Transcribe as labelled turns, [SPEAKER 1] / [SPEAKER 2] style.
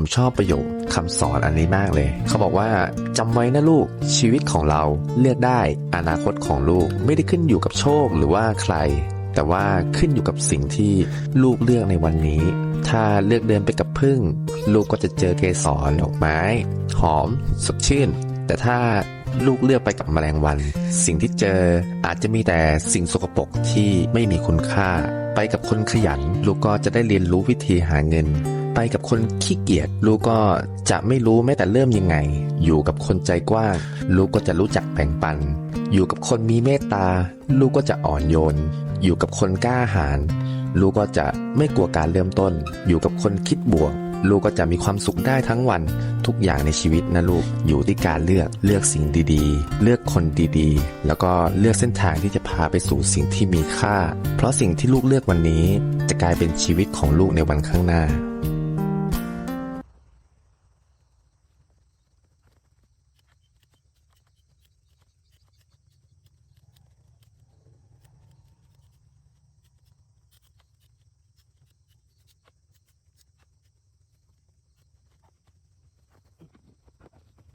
[SPEAKER 1] ผมชอบประโยคคำสอนอันนี้มากเลยเขาบอกว่าจำไว้นะลูกชีวิตของเราเลือกได้อนาคตของลูกไม่ได้ขึ้นอยู่กับโชคหรือว่าใครแต่ว่าขึ้นอยู่กับสิ่งที่ลูกเลือกในวันนี้ถ้าเลือกเดินไปกับผึ้งลูกก็จะเจอเกสรดอกไม้หอมสดชื่นแต่ถ้าลูกเลือกไปกับแมลงวันสิ่งที่เจออาจจะมีแต่สิ่งสกปรกที่ไม่มีคุณค่าไปกับคนขยันลูกก็จะได้เรียนรู้วิธีหาเงินไปกับคนขี้เกียจลูกก็จะไม่รู้แม้แต่เริ่มยังไงอยู่กับคนใจกว้างลูกก็จะรู้จักแบ่งปันอยู่กับคนมีเมตตาลูกก็จะอ่อนโยนอยู่กับคนกล้าหาญลูกก็จะไม่กลัวการเริ่มต้นอยู่กับคนคิดบวกลูกก็จะมีความสุขได้ทั้งวันทุกอย่างในชีวิตนะลูกอยู่ที่การเลือกสิ่งดีๆเลือกคนดีๆแล้วก็เลือกเส้นทางที่จะพาไปสู่สิ่งที่มีค่าเพราะสิ่งที่ลูกเลือกวันนี้จะกลายเป็นชีวิตของลูกในวันข้างหน้า